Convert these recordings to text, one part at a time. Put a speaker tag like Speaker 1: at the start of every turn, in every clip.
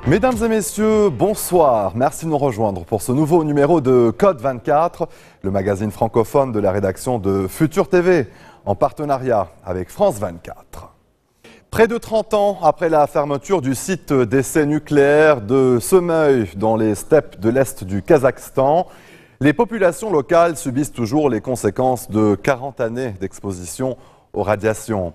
Speaker 1: Mesdames et messieurs, bonsoir. Merci de nous rejoindre pour ce nouveau numéro de Code 24, le magazine francophone de la rédaction de Futur TV, en partenariat avec France 24. Près de 30 ans après la fermeture du site d'essai nucléaire de Semeuil dans les steppes de l'Est du Kazakhstan, les populations locales subissent toujours les conséquences de 40 années d'exposition aux radiations.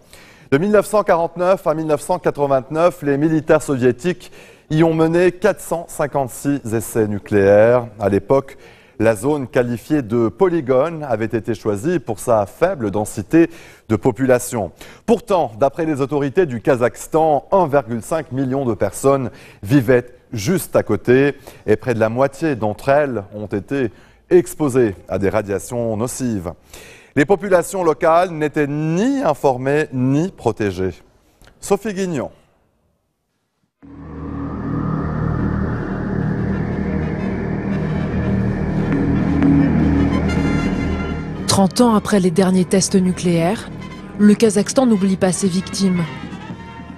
Speaker 1: De 1949 à 1989, les militaires soviétiques y ont mené 456 essais nucléaires. À l'époque, la zone qualifiée de polygone avait été choisie pour sa faible densité de population. Pourtant, d'après les autorités du Kazakhstan, 1,5 million de personnes vivaient juste à côté et près de la moitié d'entre elles ont été exposées à des radiations nocives. Les populations locales n'étaient ni informées ni protégées. Sophie Guignon.
Speaker 2: 30 ans après les derniers tests nucléaires, le Kazakhstan n'oublie pas ses victimes.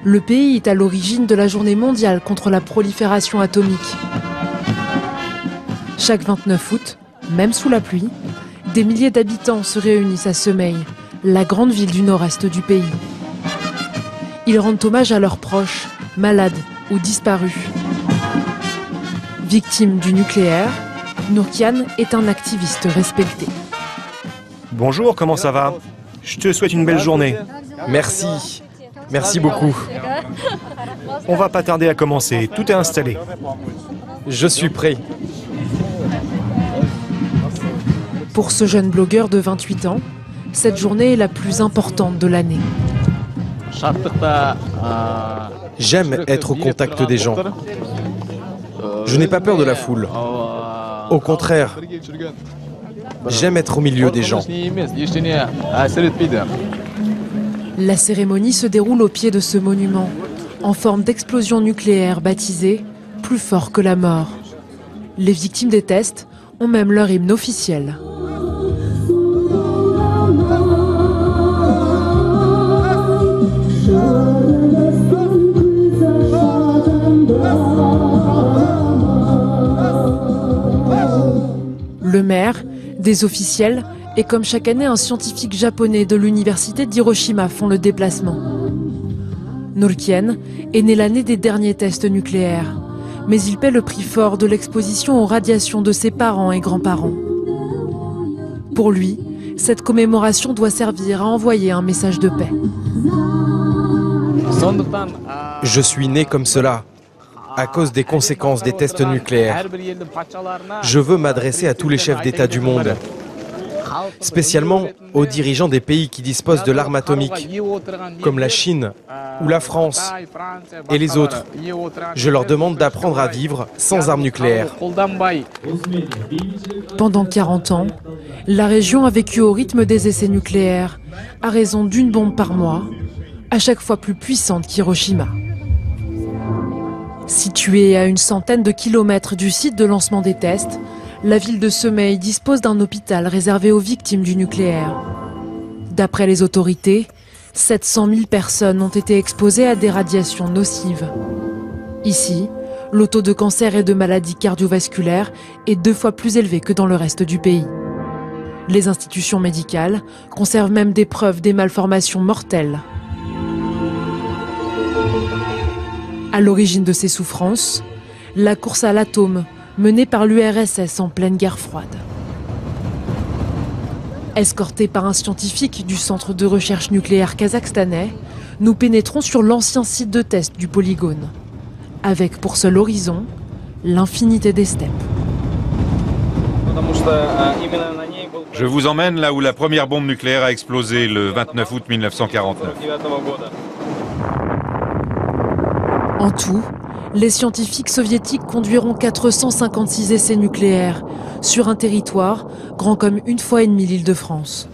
Speaker 2: Le pays est à l'origine de la journée mondiale contre la prolifération atomique. Chaque 29 août, même sous la pluie, des milliers d'habitants se réunissent à Semeuil, la grande ville du nord-est du pays. Ils rendent hommage à leurs proches, malades ou disparus. Victime du nucléaire, Nourkian est un activiste respecté.
Speaker 3: Bonjour, comment ça va? Je te souhaite une belle journée.
Speaker 4: Merci. Merci beaucoup.
Speaker 3: On va pas tarder à commencer, tout est installé.
Speaker 4: Je suis prêt.
Speaker 2: Pour ce jeune blogueur de 28 ans, cette journée est la plus importante de l'année.
Speaker 4: J'aime être au contact des gens. Je n'ai pas peur de la foule. Au contraire, j'aime être au milieu des gens.
Speaker 2: La cérémonie se déroule au pied de ce monument, en forme d'explosion nucléaire baptisée « Plus fort que la mort ». Les victimes des tests ont même leur hymne officiel. Le maire, des officiels et comme chaque année un scientifique japonais de l'université d'Hiroshima font le déplacement. Nourkian est né l'année des derniers tests nucléaires, mais il paie le prix fort de l'exposition aux radiations de ses parents et grands-parents. Pour lui, cette commémoration doit servir à envoyer un message de paix.
Speaker 4: Je suis né comme cela, à cause des conséquences des tests nucléaires. Je veux m'adresser à tous les chefs d'État du monde, spécialement aux dirigeants des pays qui disposent de l'arme atomique, comme la Chine ou la France et les autres. Je leur demande d'apprendre à vivre sans armes nucléaires.
Speaker 2: Pendant 40 ans, la région a vécu au rythme des essais nucléaires, à raison d'une bombe par mois, à chaque fois plus puissante qu'Hiroshima. Située à une centaine de kilomètres du site de lancement des tests, la ville de Semeuil dispose d'un hôpital réservé aux victimes du nucléaire. D'après les autorités, 700 000 personnes ont été exposées à des radiations nocives. Ici, le taux de cancer et de maladies cardiovasculaires est 2 fois plus élevé que dans le reste du pays. Les institutions médicales conservent même des preuves des malformations mortelles. À l'origine de ces souffrances, la course à l'atome menée par l'URSS en pleine guerre froide. Escortés par un scientifique du centre de recherche nucléaire kazakhstanais, nous pénétrons sur l'ancien site de test du polygone, avec pour seul horizon l'infinité des steppes.
Speaker 5: Je vous emmène là où la première bombe nucléaire a explosé le 29 août 1949.
Speaker 2: En tout, les scientifiques soviétiques conduiront 456 essais nucléaires sur un territoire grand comme 1,5 fois l'Île-de-France.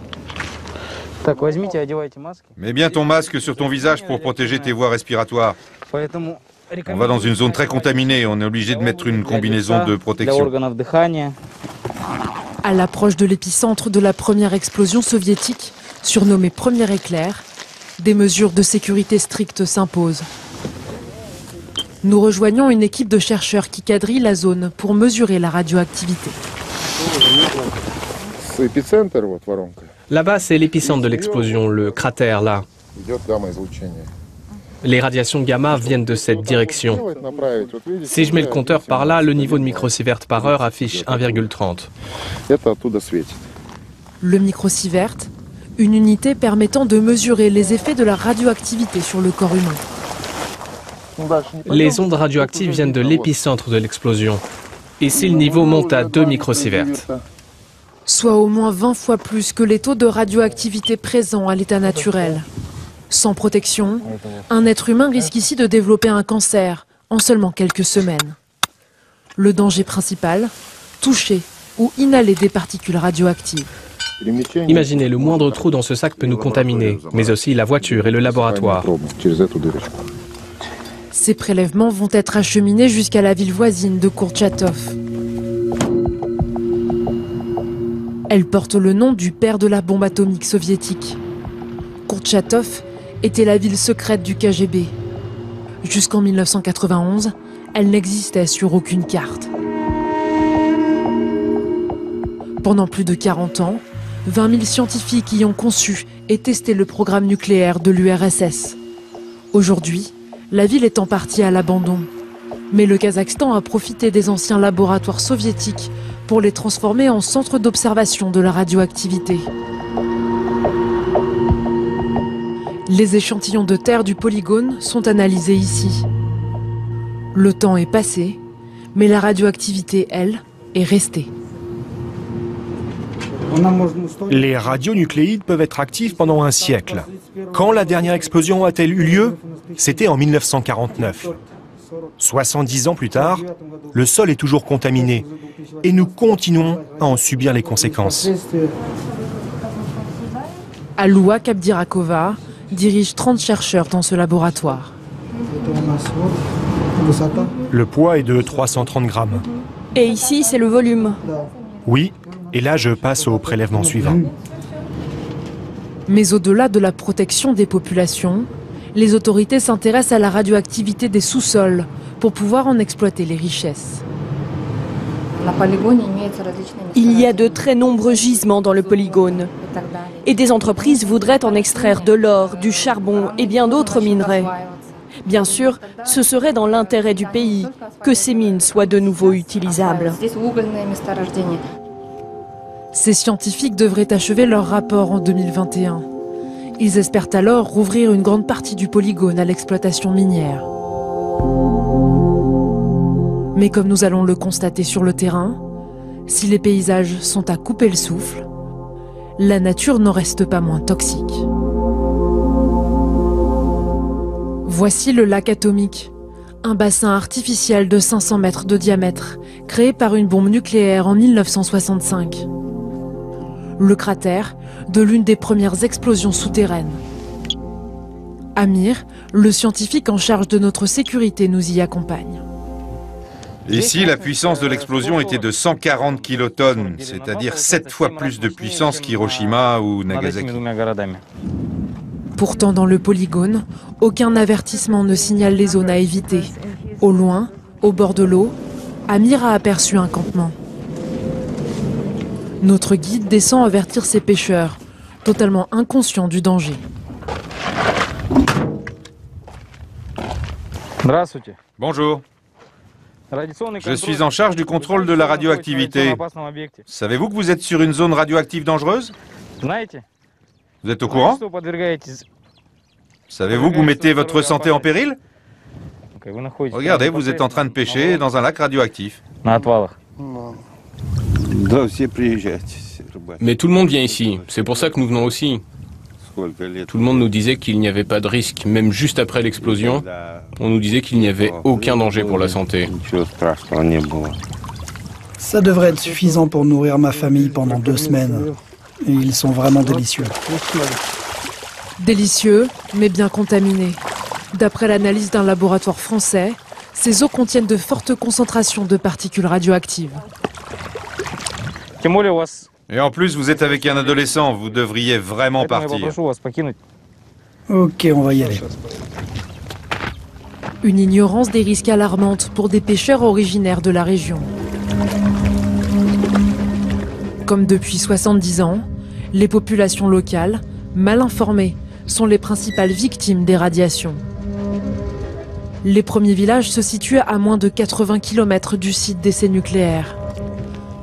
Speaker 5: Mets bien ton masque sur ton visage pour protéger tes voies respiratoires. On va dans une zone très contaminée, on est obligé de mettre une combinaison de protection.
Speaker 2: À l'approche de l'épicentre de la première explosion soviétique, surnommée Premier éclair, des mesures de sécurité strictes s'imposent. Nous rejoignons une équipe de chercheurs qui quadrille la zone pour mesurer la radioactivité.
Speaker 6: Là-bas, c'est l'épicentre de l'explosion, le cratère là. Les radiations gamma viennent de cette direction. Si je mets le compteur par là, le niveau de microsievert par heure affiche 1,30.
Speaker 2: Le microsievert, une unité permettant de mesurer les effets de la radioactivité sur le corps humain.
Speaker 6: Les ondes radioactives viennent de l'épicentre de l'explosion. Ici, le niveau monte à 2 microsieverts.
Speaker 2: Soit au moins 20 fois plus que les taux de radioactivité présents à l'état naturel. Sans protection, un être humain risque ici de développer un cancer en seulement quelques semaines. Le danger principal, toucher ou inhaler des particules radioactives.
Speaker 6: Imaginez, le moindre trou dans ce sac peut nous contaminer, mais aussi la voiture et le laboratoire.
Speaker 2: Ces prélèvements vont être acheminés jusqu'à la ville voisine de Kourtchatov. Elle porte le nom du père de la bombe atomique soviétique. Kourtchatov était la ville secrète du KGB. Jusqu'en 1991, elle n'existait sur aucune carte. Pendant plus de 40 ans, 20 000 scientifiques y ont conçu et testé le programme nucléaire de l'URSS. Aujourd'hui, la ville est en partie à l'abandon. Mais le Kazakhstan a profité des anciens laboratoires soviétiques pour les transformer en centre d'observation de la radioactivité. Les échantillons de terre du polygone sont analysés ici. Le temps est passé, mais la radioactivité, elle, est restée.
Speaker 3: Les radionucléides peuvent être actifs pendant un siècle. Quand la dernière explosion a-t-elle eu lieu? C'était en 1949. 70 ans plus tard, le sol est toujours contaminé et nous continuons à en subir les conséquences.
Speaker 2: Aloua Kabdirakova dirige 30 chercheurs dans ce laboratoire.
Speaker 3: Le poids est de 330 grammes.
Speaker 7: Et ici, c'est le volume.
Speaker 3: Oui, et là je passe au prélèvement suivant.
Speaker 2: Mais au-delà de la protection des populations, les autorités s'intéressent à la radioactivité des sous-sols pour pouvoir en exploiter les richesses.
Speaker 7: Il y a de très nombreux gisements dans le polygone. Et des entreprises voudraient en extraire de l'or, du charbon et bien d'autres minerais. Bien sûr, ce serait dans l'intérêt du pays que ces mines soient de nouveau utilisables.
Speaker 2: Ces scientifiques devraient achever leur rapport en 2021. Ils espèrent alors rouvrir une grande partie du polygone à l'exploitation minière. Mais comme nous allons le constater sur le terrain, si les paysages sont à couper le souffle, la nature n'en reste pas moins toxique. Voici le lac atomique, un bassin artificiel de 500 mètres de diamètre, créé par une bombe nucléaire en 1965. Le cratère de l'une des premières explosions souterraines. Amir, le scientifique en charge de notre sécurité, nous y accompagne.
Speaker 5: Ici, la puissance de l'explosion était de 140 kilotonnes, c'est-à-dire 7 fois plus de puissance qu'Hiroshima ou Nagasaki.
Speaker 2: Pourtant, dans le polygone, aucun avertissement ne signale les zones à éviter. Au loin, au bord de l'eau, Amir a aperçu un campement. Notre guide descend avertir ses pêcheurs, totalement inconscients du danger.
Speaker 5: Bonjour. Je suis en charge du contrôle de la radioactivité. Savez-vous que vous êtes sur une zone radioactive dangereuse? Vous êtes au courant? Savez-vous que vous mettez votre santé en péril? Regardez, vous êtes en train de pêcher dans un lac radioactif.
Speaker 8: Mais tout le monde vient ici, c'est pour ça que nous venons aussi. Tout le monde nous disait qu'il n'y avait pas de risque, même juste après l'explosion, on nous disait qu'il n'y avait aucun danger pour la santé.
Speaker 9: Ça devrait être suffisant pour nourrir ma famille pendant 2 semaines. Et ils sont vraiment délicieux.
Speaker 2: Délicieux, mais bien contaminés. D'après l'analyse d'un laboratoire français, ces eaux contiennent de fortes concentrations de particules radioactives.
Speaker 5: Et en plus, vous êtes avec un adolescent, vous devriez vraiment partir.
Speaker 9: Ok, on va y aller.
Speaker 2: Une ignorance des risques alarmante pour des pêcheurs originaires de la région. Comme depuis 70 ans, les populations locales, mal informées, sont les principales victimes des radiations. Les premiers villages se situent à moins de 80 km du site d'essai nucléaire.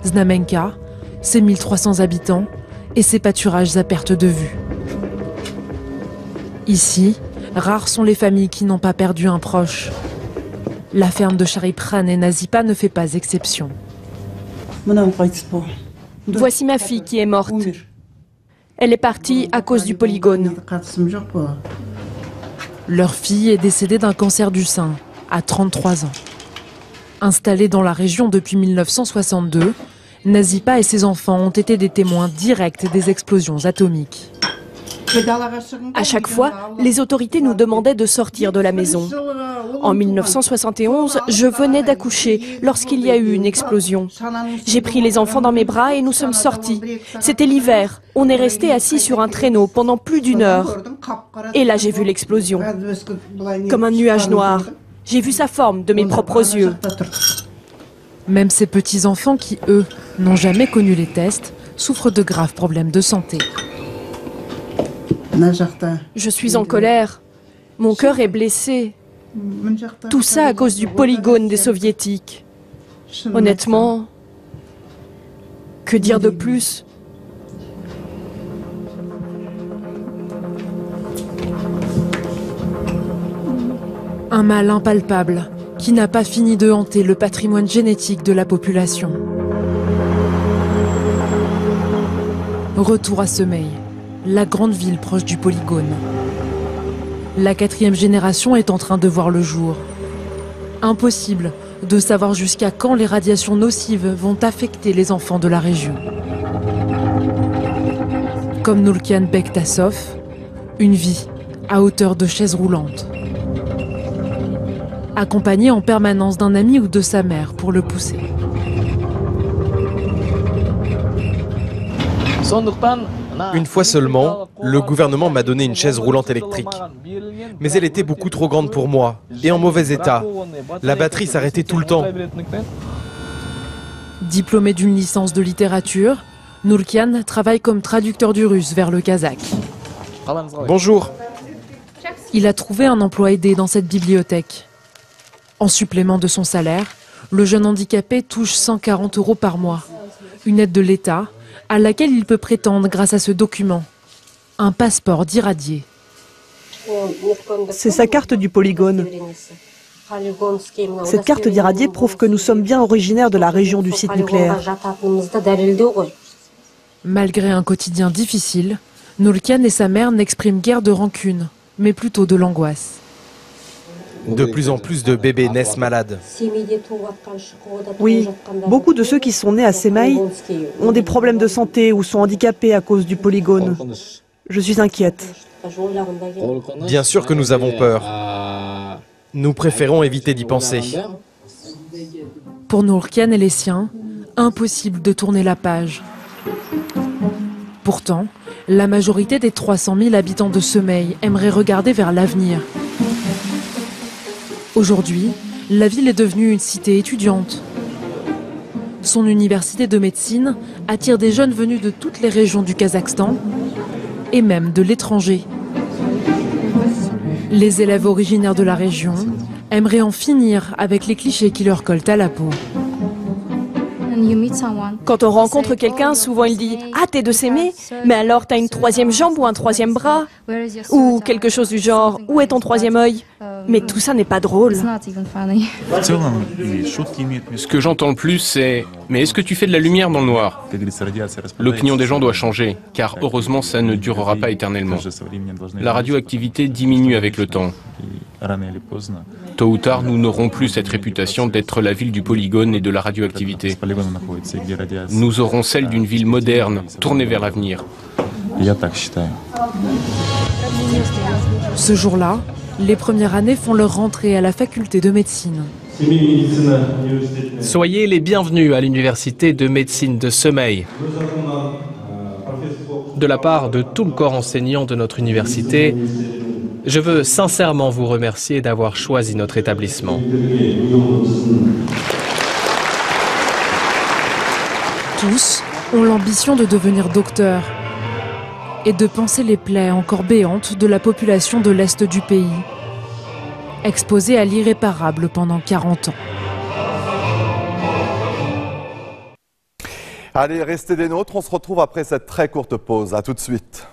Speaker 2: Znamenka, ses 1300 habitants et ses pâturages à perte de vue. Ici, rares sont les familles qui n'ont pas perdu un proche. La ferme de Charipran et Nazipa ne fait pas exception.
Speaker 7: Voici ma fille qui est morte. Elle est partie à cause du polygone.
Speaker 2: Leur fille est décédée d'un cancer du sein, à 33 ans. Installée dans la région depuis 1962, Nazipa et ses enfants ont été des témoins directs des explosions atomiques.
Speaker 7: À chaque fois, les autorités nous demandaient de sortir de la maison. En 1971, je venais d'accoucher lorsqu'il y a eu une explosion. J'ai pris les enfants dans mes bras et nous sommes sortis. C'était l'hiver. On est resté assis sur un traîneau pendant plus d'1 heure. Et là, j'ai vu l'explosion. Comme un nuage noir. J'ai vu sa forme de mes propres yeux.
Speaker 2: Même ces petits-enfants qui, eux, n'ont jamais connu les tests, souffrent de graves problèmes de santé.
Speaker 7: Je suis en colère. Mon cœur est blessé. Tout ça à cause du polygone des soviétiques. Honnêtement, que dire de plus?
Speaker 2: Un mal impalpable qui n'a pas fini de hanter le patrimoine génétique de la population. Retour à Semey, la grande ville proche du polygone. La 4e génération est en train de voir le jour. Impossible de savoir jusqu'à quand les radiations nocives vont affecter les enfants de la région. Comme Nurkian Bektasov, une vie à hauteur de chaise roulante. Accompagné en permanence d'un ami ou de sa mère pour le pousser.
Speaker 4: Une fois seulement, le gouvernement m'a donné une chaise roulante électrique. Mais elle était beaucoup trop grande pour moi, et en mauvais état. La batterie s'arrêtait tout le temps.
Speaker 2: Diplômé d'une licence de littérature, Nurkian travaille comme traducteur du russe vers le kazakh.
Speaker 4: Bonjour.
Speaker 2: Il a trouvé un emploi aidé dans cette bibliothèque. En supplément de son salaire, le jeune handicapé touche 140 € par mois. Une aide de l'État à laquelle il peut prétendre grâce à ce document. Un passeport d'irradié.
Speaker 10: C'est sa carte du polygone. Cette carte d'irradié prouve que nous sommes bien originaires de la région du site nucléaire.
Speaker 2: Malgré un quotidien difficile, Nurkian et sa mère n'expriment guère de rancune, mais plutôt de l'angoisse.
Speaker 4: De plus en plus de bébés naissent malades.
Speaker 10: Oui, beaucoup de ceux qui sont nés à Semey ont des problèmes de santé ou sont handicapés à cause du polygone. Je suis inquiète.
Speaker 4: Bien sûr que nous avons peur. Nous préférons éviter d'y penser.
Speaker 2: Pour Nurkian et les siens, impossible de tourner la page. Pourtant, la majorité des 300 000 habitants de Semey aimeraient regarder vers l'avenir. Aujourd'hui, la ville est devenue une cité étudiante. Son université de médecine attire des jeunes venus de toutes les régions du Kazakhstan et même de l'étranger. Les élèves originaires de la région aimeraient en finir avec les clichés qui leur collent à la peau.
Speaker 7: Quand on rencontre quelqu'un, souvent il dit « Ah, t'es de Semey, mais alors t'as une 3e jambe ou un 3e bras ?» Ou quelque chose du genre « Où est ton 3e œil ?» Mais tout ça n'est pas drôle.
Speaker 8: Ce que j'entends le plus, c'est « Mais est-ce que tu fais de la lumière dans le noir ?» L'opinion des gens doit changer, car heureusement ça ne durera pas éternellement. La radioactivité diminue avec le temps. Tôt ou tard, nous n'aurons plus cette réputation d'être la ville du polygone et de la radioactivité. Nous aurons celle d'une ville moderne, tournée vers l'avenir.
Speaker 2: Ce jour-là, les premières années font leur rentrée à la faculté de médecine.
Speaker 6: Soyez les bienvenus à l'université de médecine de Semey. De la part de tout le corps enseignant de notre université, Je veux sincèrement vous remercier d'avoir choisi notre établissement.
Speaker 2: Tous ont l'ambition de devenir docteurs et de panser les plaies encore béantes de la population de l'Est du pays, exposée à l'irréparable pendant 40 ans.
Speaker 1: Allez, restez des nôtres, on se retrouve après cette très courte pause. À tout de suite.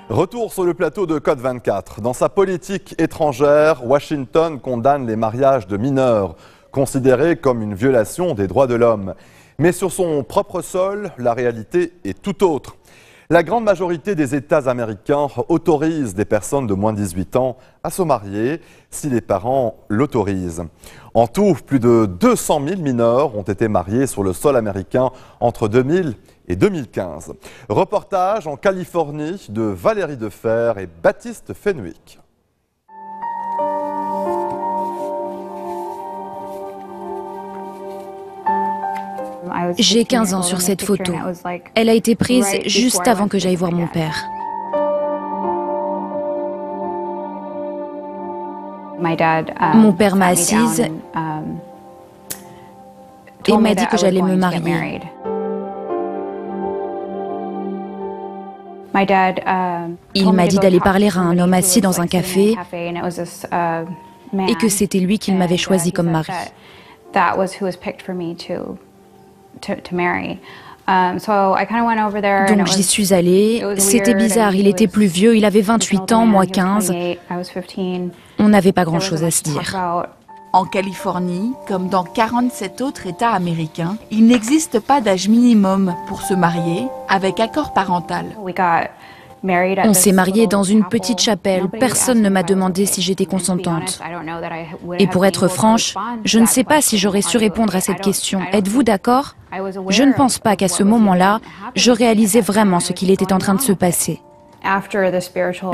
Speaker 1: Retour sur le plateau de Code 24. Dans sa politique étrangère, Washington condamne les mariages de mineurs, considérés comme une violation des droits de l'homme. Mais sur son propre sol, la réalité est tout autre. La grande majorité des États américains autorisent des personnes de moins de 18 ans à se marier si les parents l'autorisent. En tout, plus de 200 000 mineurs ont été mariés sur le sol américain entre 2000 et 2015. Reportage en Californie de Valérie Defer et Baptiste Fenwick.
Speaker 11: J'ai 15 ans sur cette photo. Elle a été prise juste avant que j'aille voir mon père. Mon père m'a assise et m'a dit que j'allais me marier. Il m'a dit d'aller parler à un homme assis dans un café et que c'était lui qu'il m'avait choisi comme mari. Donc j'y suis allée, c'était bizarre, il était plus vieux, il avait 28 ans, moi 15. On n'avait pas grand-chose à se dire.
Speaker 12: En Californie, comme dans 47 autres États américains, il n'existe pas d'âge minimum pour se marier avec accord parental.
Speaker 11: On s'est mariés dans une petite chapelle, personne ne m'a demandé si j'étais consentante. Et pour être franche, je ne sais pas si j'aurais su répondre à cette question. Êtes-vous d'accord? Je ne pense pas qu'à ce moment-là, je réalisais vraiment ce qu'il était en train de se passer.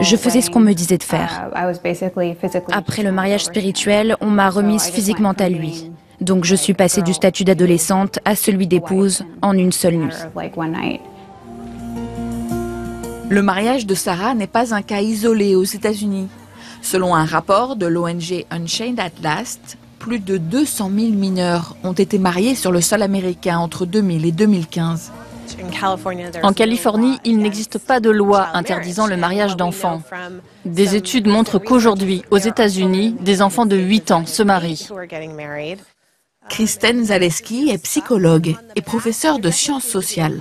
Speaker 11: Je faisais ce qu'on me disait de faire. Après le mariage spirituel, on m'a remise physiquement à lui. Donc je suis passée du statut d'adolescente à celui d'épouse en une seule nuit.
Speaker 12: Le mariage de Sarah n'est pas un cas isolé aux États-Unis. Selon un rapport de l'ONG Unchained at Last, plus de 200 000 mineurs ont été mariés sur le sol américain entre 2000 et 2015.
Speaker 13: En Californie, il n'existe pas de loi interdisant le mariage d'enfants. Des études montrent qu'aujourd'hui, aux États-Unis, des enfants de 8 ans se marient.
Speaker 12: Kristen Zaleski est psychologue et professeure de sciences sociales.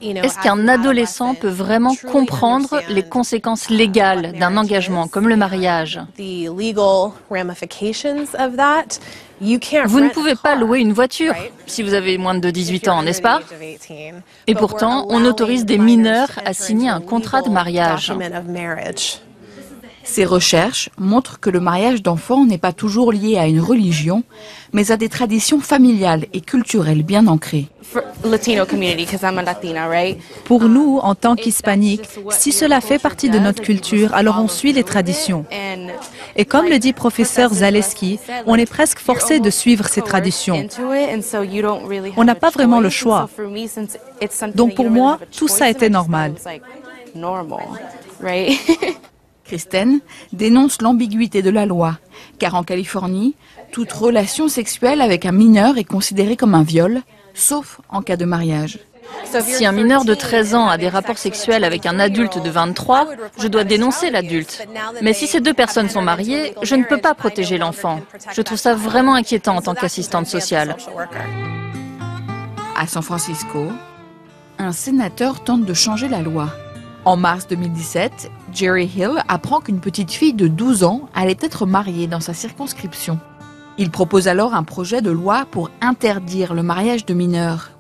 Speaker 13: Est-ce qu'un adolescent peut vraiment comprendre les conséquences légales d'un engagement comme le mariage? Vous ne pouvez pas louer une voiture si vous avez moins de 18 ans, n'est-ce pas? Et pourtant, on autorise des mineurs à signer un contrat de mariage.
Speaker 12: Ces recherches montrent que le mariage d'enfants n'est pas toujours lié à une religion, mais à des traditions familiales et culturelles bien ancrées.
Speaker 14: Pour nous, en tant qu'hispaniques, si cela fait partie de notre culture, alors on suit les traditions. Et comme le dit professeur Zaleski, on est presque forcé de suivre ces traditions. On n'a pas vraiment le choix. Donc pour moi, tout ça était normal.
Speaker 12: Kristen dénonce l'ambiguïté de la loi, car en Californie, toute relation sexuelle avec un mineur est considérée comme un viol, sauf en cas de mariage.
Speaker 13: Si un mineur de 13 ans a des rapports sexuels avec un adulte de 23, je dois dénoncer l'adulte. Mais si ces deux personnes sont mariées, je ne peux pas protéger l'enfant. Je trouve ça vraiment inquiétant en tant qu'assistante sociale.
Speaker 12: À San Francisco, un sénateur tente de changer la loi. En mars 2017, Jerry Hill apprend qu'une petite fille de 12 ans allait être mariée dans sa circonscription. Il propose alors un projet de loi pour interdire le mariage de mineurs.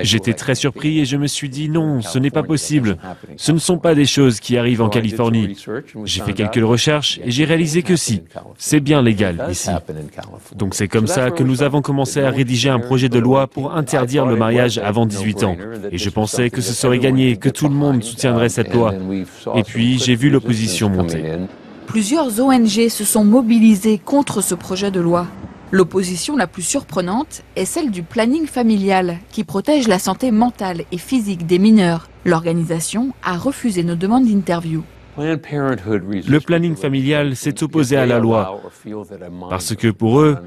Speaker 15: J'étais très surpris et je me suis dit non, ce n'est pas possible. Ce ne sont pas des choses qui arrivent en Californie. J'ai fait quelques recherches et j'ai réalisé que si, c'est bien légal ici. Donc c'est comme ça que nous avons commencé à rédiger un projet de loi pour interdire le mariage avant 18 ans. Et je pensais que ce serait gagné, que tout le monde soutiendrait cette loi. Et puis j'ai vu l'opposition monter.
Speaker 12: Plusieurs ONG se sont mobilisées contre ce projet de loi. L'opposition la plus surprenante est celle du planning familial, qui protège la santé mentale et physique des mineurs. L'organisation a refusé nos demandes d'interview.
Speaker 15: Le planning familial s'est opposé à la loi, parce que pour eux,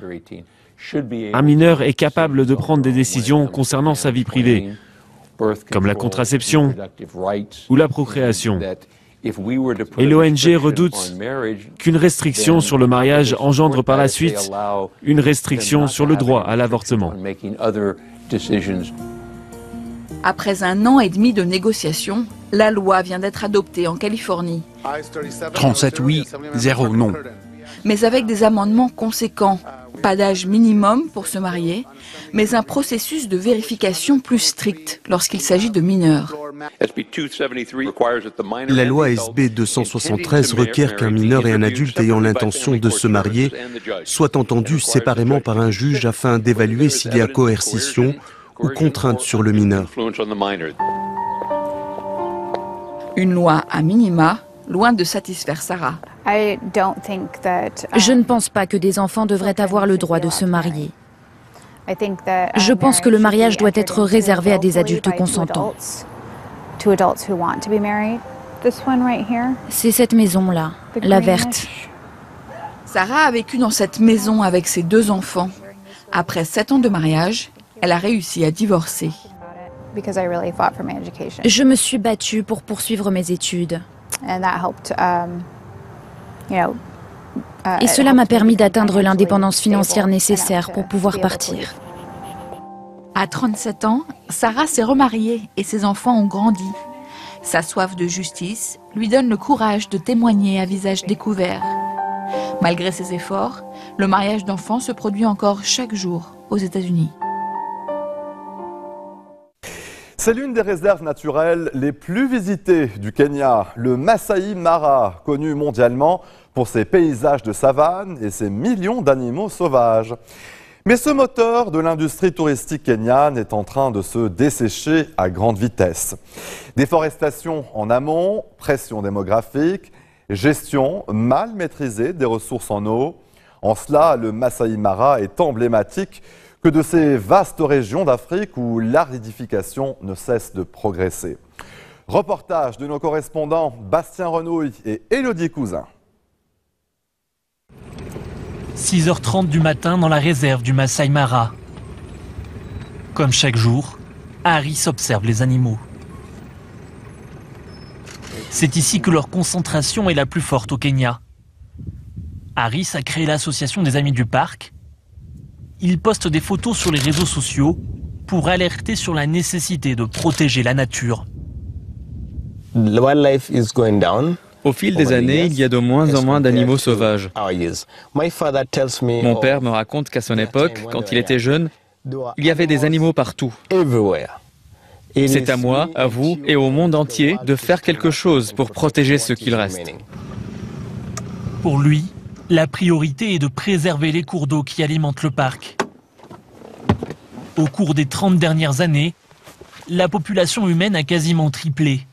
Speaker 15: un mineur est capable de prendre des décisions concernant sa vie privée, comme la contraception ou la procréation. Et l'ONG redoute qu'une restriction sur le mariage engendre par la suite une restriction sur le droit à l'avortement.
Speaker 12: Après 1 an et demi de négociations, la loi vient d'être adoptée en Californie.
Speaker 16: 37 oui, 0 non.
Speaker 12: Mais avec des amendements conséquents. Pas d'âge minimum pour se marier, mais un processus de vérification plus strict lorsqu'il s'agit de mineurs.
Speaker 17: La loi SB 273 requiert qu'un mineur et un adulte ayant l'intention de se marier soient entendus séparément par un juge afin d'évaluer s'il y a coercition ou contrainte sur le mineur.
Speaker 12: Une loi à minima, loin de satisfaire Sarah.
Speaker 11: Je ne pense pas que des enfants devraient avoir le droit de se marier. Je pense que le mariage doit être réservé à des adultes consentants. C'est cette maison-là, la verte.
Speaker 12: Sarah a vécu dans cette maison avec ses 2 enfants. Après 7 ans de mariage, elle a réussi à divorcer.
Speaker 11: Je me suis battue pour poursuivre mes études. Et cela m'a permis d'atteindre l'indépendance financière nécessaire pour pouvoir partir.
Speaker 12: À 37 ans, Sarah s'est remariée et ses enfants ont grandi. Sa soif de justice lui donne le courage de témoigner à visage découvert. Malgré ses efforts, le mariage d'enfants se produit encore chaque jour aux États-Unis.
Speaker 1: C'est l'une des réserves naturelles les plus visitées du Kenya, le Masai Mara, connu mondialement pour ses paysages de savane et ses millions d'animaux sauvages. Mais ce moteur de l'industrie touristique kenyane est en train de se dessécher à grande vitesse. Déforestation en amont, pression démographique, gestion mal maîtrisée des ressources en eau. En cela, le Masai Mara est emblématique que de ces vastes régions d'Afrique où l'aridification ne cesse de progresser. Reportage de nos correspondants Bastien Renouille et Élodie Cousin.
Speaker 18: 6h30 du matin dans la réserve du Masai Mara. Comme chaque jour, Harris observe les animaux. C'est ici que leur concentration est la plus forte au Kenya. Harris a créé l'association des Amis du Parc. Il poste des photos sur les réseaux sociaux pour alerter sur la nécessité de protéger la nature.
Speaker 19: Au fil des années, il y a de moins en moins d'animaux sauvages. Mon père me raconte qu'à son époque, quand il était jeune, il y avait des animaux partout. C'est à moi, à vous et au monde entier de faire quelque chose pour protéger ce qu'il reste.
Speaker 18: Pour lui, la priorité est de préserver les cours d'eau qui alimentent le parc. Au cours des 30 dernières années, la population humaine a quasiment triplé.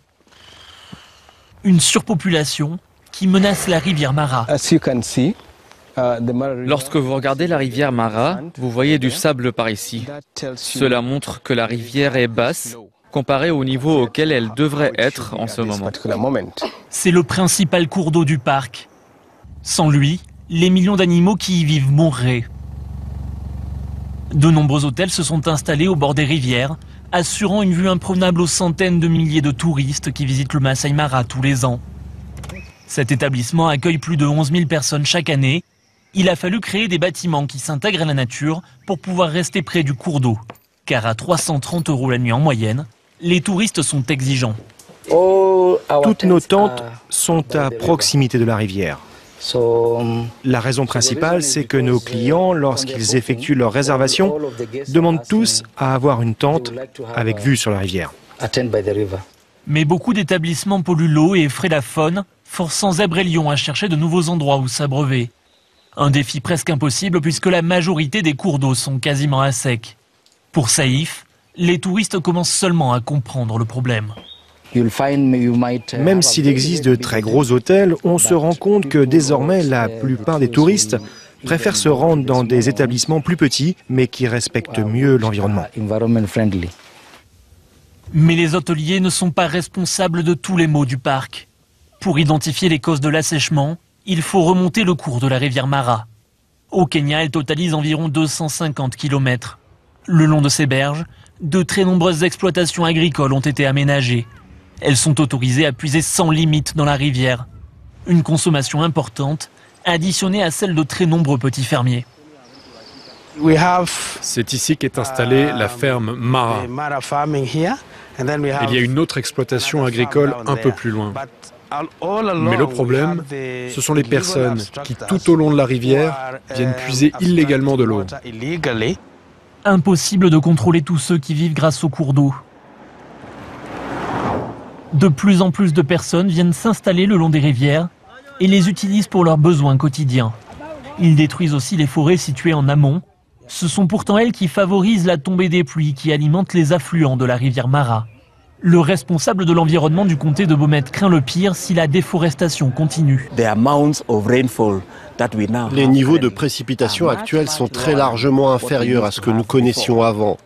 Speaker 18: Une surpopulation qui menace la rivière Mara.
Speaker 19: Lorsque vous regardez la rivière Mara, vous voyez du sable par ici. Cela montre que la rivière est basse comparée au niveau auquel elle devrait être en ce moment.
Speaker 18: C'est le principal cours d'eau du parc. Sans lui, les millions d'animaux qui y vivent mourraient. De nombreux hôtels se sont installés au bord des rivières, assurant une vue imprenable aux centaines de milliers de touristes qui visitent le Masai Mara tous les ans. Cet établissement accueille plus de 11 000 personnes chaque année. Il a fallu créer des bâtiments qui s'intègrent à la nature pour pouvoir rester près du cours d'eau. Car à 330 € la nuit en moyenne, les touristes sont exigeants.
Speaker 3: Toutes nos tentes sont à proximité de la rivière. La raison principale, c'est que nos clients, lorsqu'ils effectuent leur réservation, demandent tous à avoir une tente avec vue sur la rivière.
Speaker 18: Mais beaucoup d'établissements polluent l'eau et effraient la faune, forçant zèbres et lions à chercher de nouveaux endroits où s'abreuver. Un défi presque impossible puisque la majorité des cours d'eau sont quasiment à sec. Pour Saïf, les touristes commencent seulement à comprendre le problème.
Speaker 3: Même s'il existe de très gros hôtels, on se rend compte que désormais la plupart des touristes préfèrent se rendre dans des établissements plus petits mais qui respectent mieux l'environnement.
Speaker 18: Mais les hôteliers ne sont pas responsables de tous les maux du parc. Pour identifier les causes de l'assèchement, il faut remonter le cours de la rivière Mara. Au Kenya, elle totalise environ 250 km. Le long de ces berges, de très nombreuses exploitations agricoles ont été aménagées. Elles sont autorisées à puiser sans limite dans la rivière. Une consommation importante, additionnée à celle de très nombreux petits fermiers.
Speaker 20: C'est ici qu'est installée la ferme Mara. Il y a une autre exploitation agricole un peu plus loin. Mais le problème, ce sont les personnes qui, tout au long de la rivière, viennent puiser illégalement de l'eau.
Speaker 18: Impossible de contrôler tous ceux qui vivent grâce au cours d'eau. De plus en plus de personnes viennent s'installer le long des rivières et les utilisent pour leurs besoins quotidiens. Ils détruisent aussi les forêts situées en amont. Ce sont pourtant elles qui favorisent la tombée des pluies qui alimentent les affluents de la rivière Mara. Le responsable de l'environnement du comté de Bomet craint le pire si la déforestation continue.
Speaker 21: Les niveaux de précipitation actuels sont très largement inférieurs à ce que nous connaissions avant.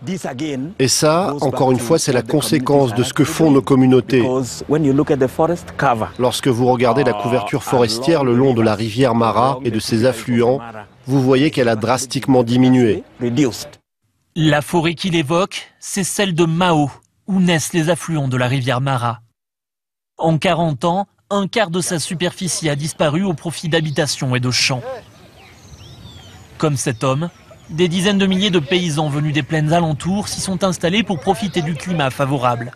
Speaker 21: Et ça, encore une fois, c'est la conséquence de ce que font nos communautés. Lorsque vous regardez la couverture forestière le long de la rivière Mara et de ses affluents, vous voyez qu'elle a drastiquement diminué.
Speaker 18: La forêt qu'il évoque, c'est celle de Mao, où naissent les affluents de la rivière Mara. En 40 ans, un quart de sa superficie a disparu au profit d'habitations et de champs. Comme cet homme, des dizaines de milliers de paysans venus des plaines alentours s'y sont installés pour profiter du climat favorable.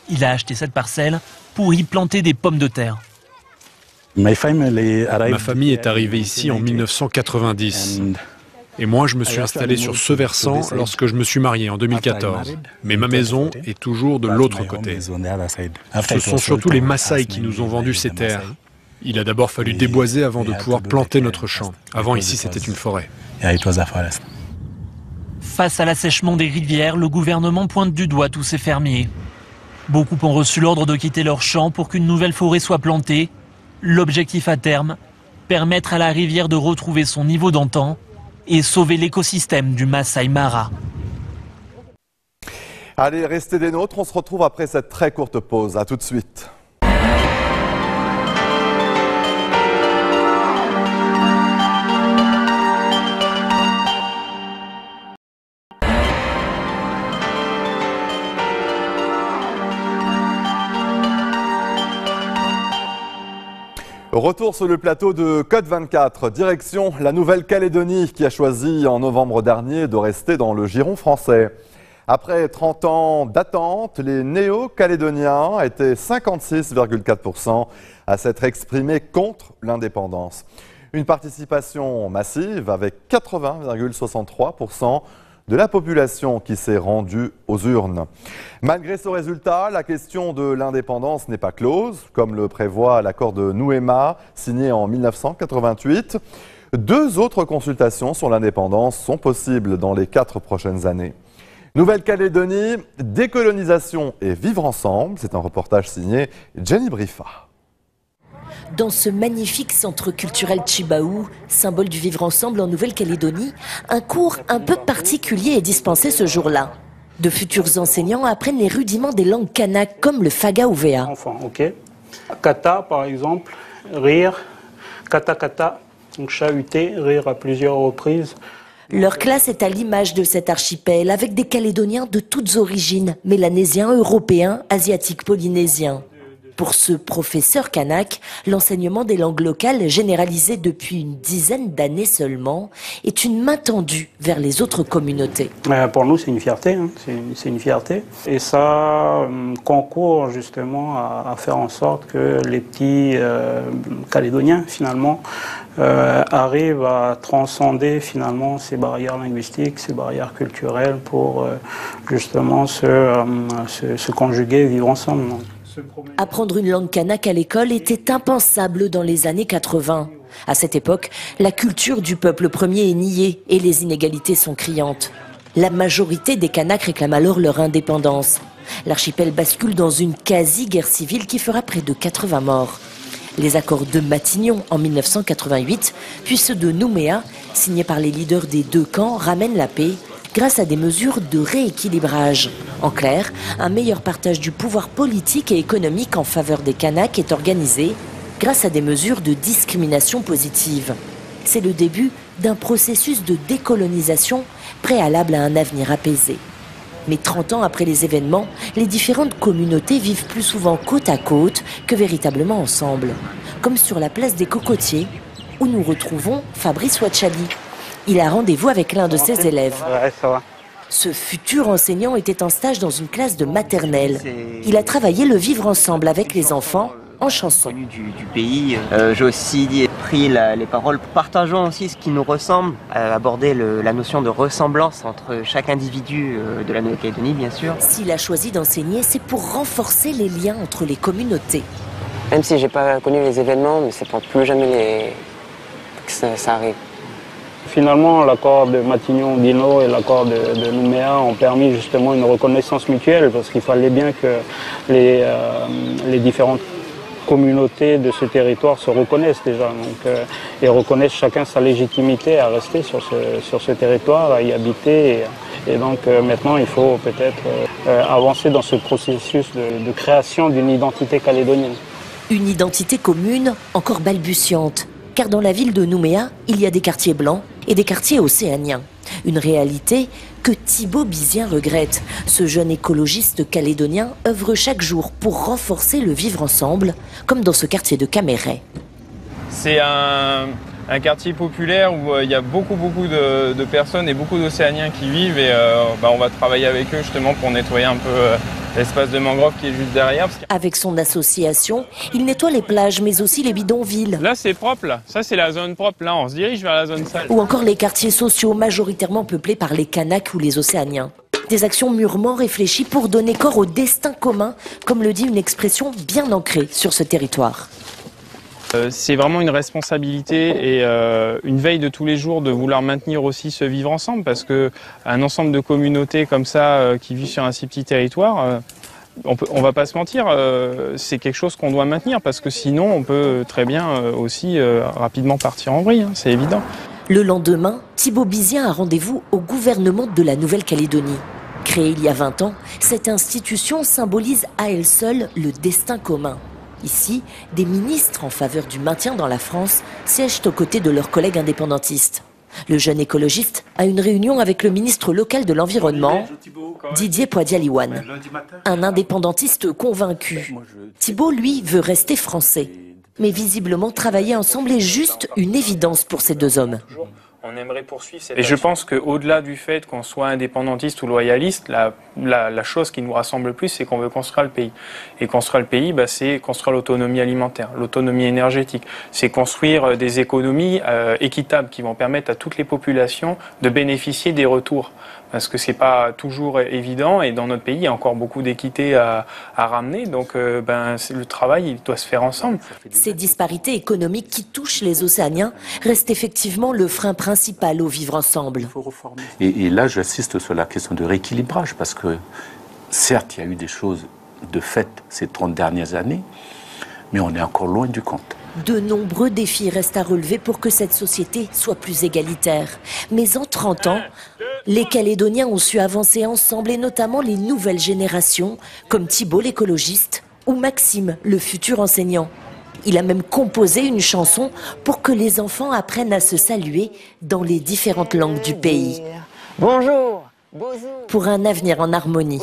Speaker 18: Il a acheté cette parcelle pour y planter des pommes de terre.
Speaker 20: Ma famille est arrivée ici en 1990. Et moi, je me suis installé sur ce versant lorsque je me suis marié en 2014. Mais ma maison est toujours de l'autre côté. Ce sont surtout les Maasai qui nous ont vendu ces terres. Il a d'abord fallu déboiser avant de pouvoir planter notre champ. Avant, ici, c'était une forêt.
Speaker 18: Face à l'assèchement des rivières, le gouvernement pointe du doigt tous ces fermiers. Beaucoup ont reçu l'ordre de quitter leurs champs pour qu'une nouvelle forêt soit plantée. L'objectif à terme, permettre à la rivière de retrouver son niveau d'antan et sauver l'écosystème du Masai Mara.
Speaker 1: Allez, restez des nôtres, on se retrouve après cette très courte pause. À tout de suite. Retour sur le plateau de Code 24, direction la Nouvelle-Calédonie qui a choisi en novembre dernier de rester dans le giron français. Après 30 ans d'attente, les néo-calédoniens étaient 56,4% à s'être exprimés contre l'indépendance. Une participation massive avec 80,63% de la population qui s'est rendue aux urnes. Malgré ce résultat, la question de l'indépendance n'est pas close, comme le prévoit l'accord de Nouéma, signé en 1988. 2 autres consultations sur l'indépendance sont possibles dans les 4 prochaines années. Nouvelle-Calédonie, décolonisation et vivre ensemble, c'est un reportage signé Jenny Briffa.
Speaker 22: Dans ce magnifique centre culturel Chibaou, symbole du vivre ensemble en Nouvelle-Calédonie, un cours un peu particulier est dispensé ce jour-là. De futurs enseignants apprennent les rudiments des langues kanak comme le faga ou vea.
Speaker 23: Okay. Kata par exemple, rire, kata kata, donc chahuter, rire à plusieurs reprises.
Speaker 22: Leur classe est à l'image de cet archipel avec des Calédoniens de toutes origines, mélanésiens, européens, asiatiques, polynésiens. Pour ce professeur kanak, l'enseignement des langues locales, généralisé depuis une dizaine d'années seulement, est une main tendue vers les autres communautés.
Speaker 23: Pour nous, c'est une fierté, hein. C'est une fierté. Et ça concourt justement à faire en sorte que les petits Calédoniens, finalement, arrivent à transcender finalement ces barrières linguistiques, ces barrières culturelles pour justement se conjuguer, vivre ensemble.
Speaker 22: Apprendre une langue kanak à l'école était impensable dans les années 80. À cette époque, la culture du peuple premier est niée et les inégalités sont criantes. La majorité des Kanaks réclament alors leur indépendance. L'archipel bascule dans une quasi-guerre civile qui fera près de 80 morts. Les accords de Matignon en 1988, puis ceux de Nouméa, signés par les leaders des deux camps, ramènent la paix grâce à des mesures de rééquilibrage. En clair, un meilleur partage du pouvoir politique et économique en faveur des Kanaks est organisé grâce à des mesures de discrimination positive. C'est le début d'un processus de décolonisation préalable à un avenir apaisé. Mais 30 ans après les événements, les différentes communautés vivent plus souvent côte à côte que véritablement ensemble. Comme sur la place des Cocotiers, où nous retrouvons Fabrice Ouachali. Il a rendez-vous avec l'un de ses élèves.
Speaker 23: Ouais, ça va.
Speaker 22: Ce futur enseignant était en stage dans une classe de maternelle. Il a travaillé le vivre ensemble avec les enfants en chanson.
Speaker 5: Du pays, j'ai aussi pris les paroles. Partageons aussi ce qui nous ressemble, aborder la notion de ressemblance entre chaque individu de la Nouvelle-Calédonie, bien sûr.
Speaker 22: S'il a choisi d'enseigner, c'est pour renforcer les liens entre les communautés.
Speaker 5: Même si j'ai pas connu les événements, mais c'est pour plus jamais que ça arrive.
Speaker 23: Finalement, l'accord de Matignon-Dino et l'accord de Nouméa ont permis justement une reconnaissance mutuelle parce qu'il fallait bien que les différentes communautés de ce territoire se reconnaissent déjà et reconnaissent chacun sa légitimité à rester sur ce territoire, à y habiter. Et donc maintenant, il faut peut-être avancer dans ce processus de création d'une identité calédonienne.
Speaker 22: Une identité commune encore balbutiante, car dans la ville de Nouméa, il y a des quartiers blancs et des quartiers océaniens. Une réalité que Thibaut Bizien regrette. Ce jeune écologiste calédonien œuvre chaque jour pour renforcer le vivre ensemble, comme dans ce quartier de Caméret.
Speaker 9: C'est un quartier populaire où il y a beaucoup de personnes et beaucoup d'océaniens qui vivent et on va travailler avec eux justement pour nettoyer un peu l'espace de mangrove qui est juste derrière.
Speaker 22: Avec son association, il nettoie les plages mais aussi les bidonvilles.
Speaker 9: Là c'est propre, là. Ça c'est la zone propre, là on se dirige vers la zone sale.
Speaker 22: Ou encore les quartiers sociaux majoritairement peuplés par les Kanaks ou les Océaniens. Des actions mûrement réfléchies pour donner corps au destin commun, comme le dit une expression bien ancrée sur ce territoire.
Speaker 9: C'est vraiment une responsabilité et une veille de tous les jours de vouloir maintenir aussi ce vivre ensemble parce qu'un ensemble de communautés comme ça qui vivent sur un si petit territoire, on va pas se mentir, c'est quelque chose qu'on doit maintenir parce que sinon on peut très bien aussi rapidement partir en vrille, hein, c'est évident.
Speaker 22: Le lendemain, Thibaut Bizien a rendez-vous au gouvernement de la Nouvelle-Calédonie. Créée il y a 20 ans, cette institution symbolise à elle seule le destin commun. Ici, des ministres en faveur du maintien dans la France siègent aux côtés de leurs collègues indépendantistes. Le jeune écologiste a une réunion avec le ministre local de l'Environnement, Didier Poadialiwan, un indépendantiste convaincu. Thibaut, lui, veut rester français. Mais visiblement, travailler ensemble est juste une évidence pour ces deux hommes.
Speaker 9: On aimerait poursuivre cette... Et je pense qu'au-delà du fait qu'on soit indépendantiste ou loyaliste, la chose qui nous rassemble le plus, c'est qu'on veut construire le pays. Et construire le pays, c'est construire l'autonomie alimentaire, l'autonomie énergétique. C'est construire des économies équitables qui vont permettre à toutes les populations de bénéficier des retours. Parce que c'est pas toujours évident et dans notre pays, il y a encore beaucoup d'équité à ramener. Donc le travail, il doit se faire ensemble.
Speaker 22: Ces disparités économiques qui touchent les Océaniens restent effectivement le frein principal au vivre ensemble.
Speaker 10: Et là, j'insiste sur la question de rééquilibrage parce que certes, il y a eu des choses de fait ces 30 dernières années, mais on est encore loin du compte.
Speaker 22: De nombreux défis restent à relever pour que cette société soit plus égalitaire. Mais en 30 ans, les Calédoniens ont su avancer ensemble et notamment les nouvelles générations, comme Thibaut l'écologiste ou Maxime, le futur enseignant. Il a même composé une chanson pour que les enfants apprennent à se saluer dans les différentes langues du pays.
Speaker 24: Bonjour,
Speaker 22: pour un avenir en harmonie.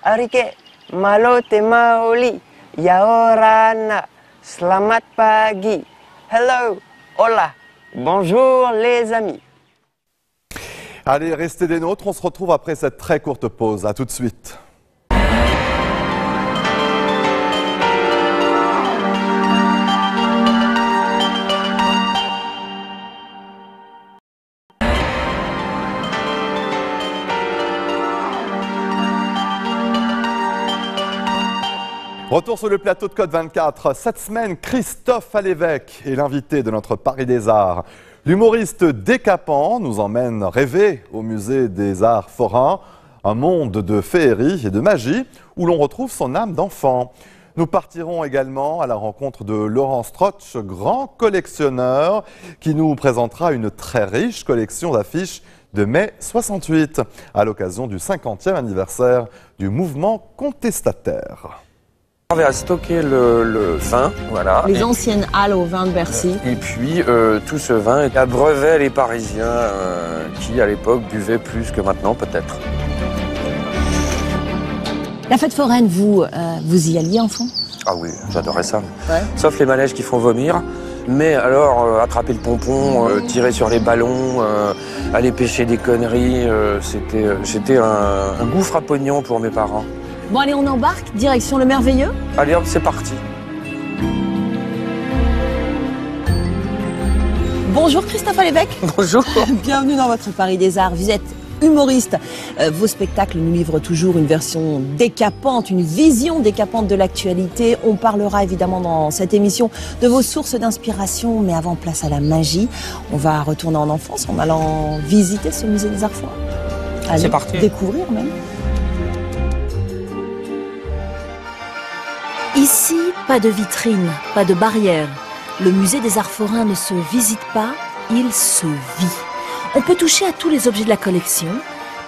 Speaker 24: Arike, malote maoli,
Speaker 5: Yaoran, selamat pagi. Hello, hola, bonjour les amis.
Speaker 1: Allez, restez des nôtres, on se retrouve après cette très courte pause. À tout de suite. Retour sur le plateau de Code 24. Cette semaine, Christophe Alévèque est l'invité de notre Paris des Arts. L'humoriste décapant nous emmène rêver au musée des Arts forains, un monde de féerie et de magie où l'on retrouve son âme d'enfant. Nous partirons également à la rencontre de Laurent Strotch, grand collectionneur, qui nous présentera une très riche collection d'affiches de mai 68, à l'occasion du 50e anniversaire du mouvement contestataire.
Speaker 4: On va stocker le vin, voilà.
Speaker 7: Les anciennes halles au vin de Bercy.
Speaker 4: Et puis tout ce vin abreuvait les Parisiens qui à l'époque buvaient plus que maintenant peut-être.
Speaker 7: La fête foraine, vous y alliez enfant?
Speaker 4: Ah oui, j'adorais ça.
Speaker 7: Ouais.
Speaker 4: Sauf les manèges qui font vomir. Mais alors, attraper le pompon, tirer sur les ballons, aller pêcher des conneries, c'était un gouffre à pognon pour mes parents.
Speaker 7: Bon allez, on embarque, direction le merveilleux.
Speaker 4: Allez hop, c'est parti.
Speaker 7: Bonjour Christophe Alévèque.
Speaker 4: Bonjour.
Speaker 7: Bienvenue dans votre Paris des Arts. Vous êtes humoriste. Vos spectacles nous livrent toujours une version décapante, une vision décapante de l'actualité. On parlera évidemment dans cette émission de vos sources d'inspiration, mais avant, place à la magie. On va retourner en enfance en allant visiter ce musée des Arts forains.
Speaker 4: C'est parti.
Speaker 7: Découvrir même. Ici, pas de vitrine, pas de barrière. Le musée des Arts forains ne se visite pas, il se vit. On peut toucher à tous les objets de la collection,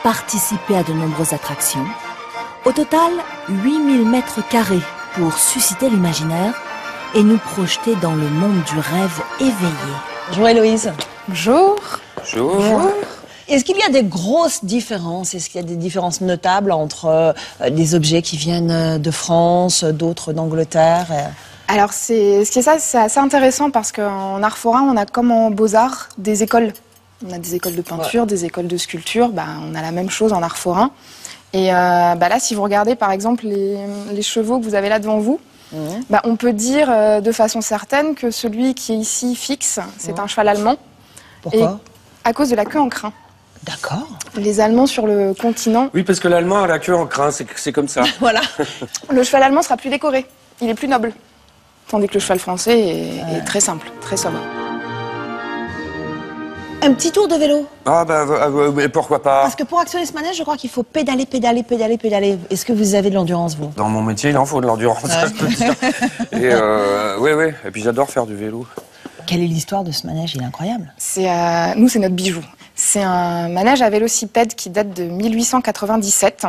Speaker 7: participer à de nombreuses attractions. Au total, 8000 mètres carrés pour susciter l'imaginaire et nous projeter dans le monde du rêve éveillé. Bonjour Héloïse.
Speaker 8: Bonjour.
Speaker 4: Bonjour.
Speaker 8: Bonjour.
Speaker 7: Est-ce qu'il y a des grosses différences? Est-ce qu'il y a des différences notables entre des objets qui viennent de France, d'autres d'Angleterre?
Speaker 8: Alors, c'est assez intéressant parce qu'en art forain, on a comme en beaux-arts des écoles. On a des écoles de peinture, des écoles de sculpture. On a la même chose en art forain. Et là, si vous regardez par exemple les chevaux que vous avez là devant vous, on peut dire de façon certaine que celui qui est ici fixe, c'est un cheval allemand.
Speaker 7: Pourquoi?
Speaker 8: À cause de la queue en crin.
Speaker 7: D'accord.
Speaker 8: Les Allemands sur le continent...
Speaker 4: Oui, parce que l'allemand a la queue en crin, c'est comme ça.
Speaker 7: Voilà.
Speaker 8: Le cheval allemand sera plus décoré, il est plus noble. Tandis que le cheval français est très simple, très sobre.
Speaker 7: Un petit tour de vélo.
Speaker 4: Ah mais pourquoi pas?
Speaker 7: Parce que pour actionner ce manège, je crois qu'il faut pédaler. Est-ce que vous avez de l'endurance, vous?
Speaker 4: Dans mon métier, il en faut de l'endurance, ça, je peux dire. Et oui, et puis j'adore faire du vélo.
Speaker 7: Quelle est l'histoire de ce manège? Il est incroyable.
Speaker 8: Nous, c'est notre bijou. C'est un manège à vélocipède qui date de 1897.